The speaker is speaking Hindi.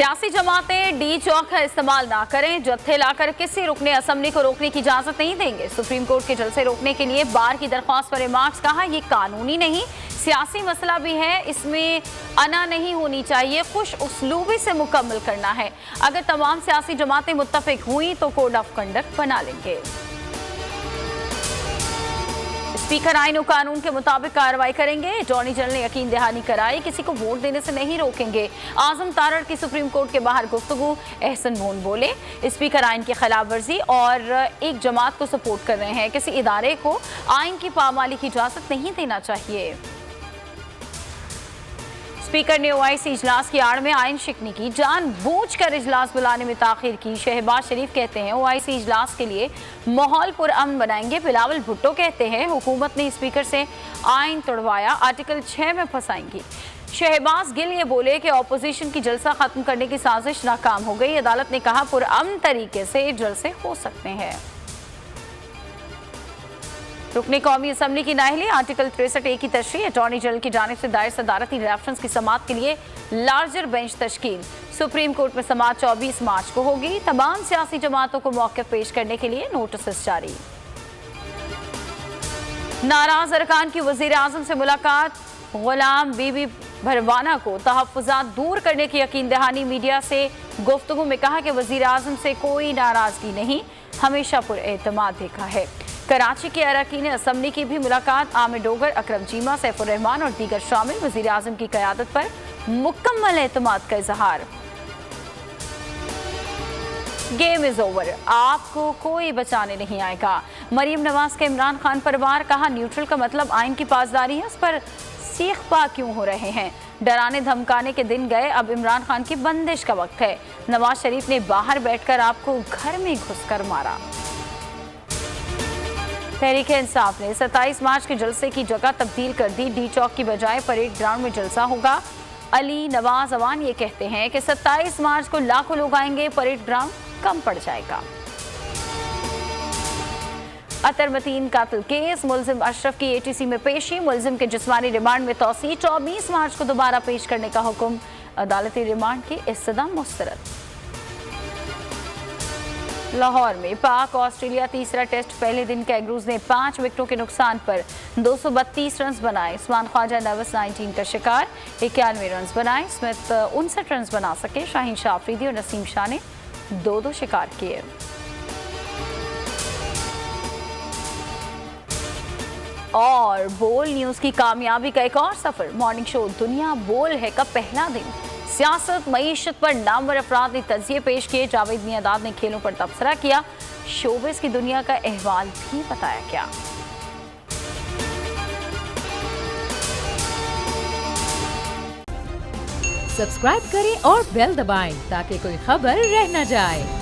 सियासी जमातें डी चौक का इस्तेमाल ना करें, जत्थे लाकर किसी रुकने असम्बली को रोकने की इजाजत नहीं देंगे। सुप्रीम कोर्ट के जलसे रोकने के लिए बार की दरख्वास्त पर रिमार्क्स कहा, ये कानूनी नहीं सियासी मसला भी है, इसमें अना नहीं होनी चाहिए, खुश उसलूबी से मुकम्मल करना है। अगर तमाम सियासी जमातें मुत्तफिक हुई तो कोड ऑफ कंडक्ट बना लेंगे। स्पीकर आइन और कानून के मुताबिक कार्रवाई करेंगे। अटॉर्नी जनरल ने यकीन दहानी कराई, किसी को वोट देने से नहीं रोकेंगे। आजम तारड़ की सुप्रीम कोर्ट के बाहर गुफ्तगू, एहसन मोन बोले स्पीकर आइन की खिलाफ वर्जी और एक जमात को सपोर्ट कर रहे हैं, किसी इदारे को आइन की पामाली की इजाजत नहीं देना चाहिए। स्पीकर ने ओआईसी इजलास की आड़ में आइन शिकनी की, जानबूझकर इजलास बुलाने में ताखिर की। शहबाज शरीफ कहते हैं ओआईसी इजलास के लिए माहौल पुरअमन बनाएंगे। बिलावल भुट्टो कहते हैं हुकूमत ने स्पीकर से आइन तोड़वाया, आर्टिकल 6 में फंसाएंगी। शहबाज गिल ये बोले कि अपोजिशन की जलसा खत्म करने की साजिश नाकाम हो गई। अदालत ने कहा पुरअमन तरीके से जलसे हो सकते हैं। रुकने कौमी असम्बली की नाअहली, आर्टिकल 63A की तशरीह। अटॉर्नी जनरल की जानिब से दायर सदारती रेफरेंस की समाअत के लिए लार्जर बेंच तश्कील। सुप्रीम कोर्ट में समाअत 24 मार्च को होगी। तमाम सियासी जमातों को मौक़िफ़ पेश करने के लिए नोटिस जारी। नाराज अरकान की वज़ीर आज़म से मुलाकात, गुलाम बीबी भरवाना को तहफ़्फ़ुज़ात दूर करने की यकीन दहानी। मीडिया से गुफ्तगू में कहा कि वज़ीर आज़म से कोई नाराज़गी नहीं, हमेशा पुरएतमाद देखा है। कराची के अरकान असम्बली की भी मुलाकात, आमिर डोगर, अकरम चीमा, सैफुर रहमान और दीगर शामिल। वज़ीर आज़म की क़यादत पर मुकम्मल एतमाद का इजहार। गेम इज ओवर, आपको कोई बचाने नहीं आएगा। मरीम नवाज का इमरान खान पर वार, कहा न्यूट्रल का मतलब आइन की पासदारी है, उस पर सीख पा क्यों हो रहे हैं। डराने धमकाने के दिन गए, अब इमरान खान की बंदिश का वक्त है। नवाज शरीफ ने बाहर बैठकर आपको घर में घुसकर मारा। तहरीक इंसाफ ने 27 मार्च के जलसे की जगह तब्दील कर दी, डी चौक की बजाय परेड ग्राउंड में जलसा होगा। अली नवाज अवान ये कहते हैं कि 27 मार्च को लाखों लोग आएंगे, परेड ग्राउंड कम पड़ जाएगा। अतर मतीन कातिल केस, मुलजिम अशरफ की एटीसी में पेशी, मुलजिम के जिस्मानी रिमांड में तौसी। 24 मार्च को दोबारा पेश करने का हुक्म, अदालती रिमांड की इस्तदा मुस्तरद। लाहौर में पाक ऑस्ट्रेलिया तीसरा टेस्ट, पहले दिन कैंगरूज ने 5 विकेटों के नुकसान पर 232 रन बनाए। उस्मान ख्वाजा नर्वस 19 का शिकार, 91 रन बनाए। स्मिथ 59 रन बना सके। शाहीन शाह अफरीदी और नसीम शाह ने 2-2 शिकार किए। और बोल न्यूज़ की कामयाबी का एक और सफर, मॉर्निंग शो दुनिया बोल है का पहला दिन। सियासत मईशत पर नामवर अफराद ने तज़िये पेश किए। जावेद मियांदाद ने खेलों पर तबसरा किया, शोबिस की दुनिया का अहवाल भी बताया गया। सब्सक्राइब करें और बेल दबाएं ताकि कोई खबर रह न जाए।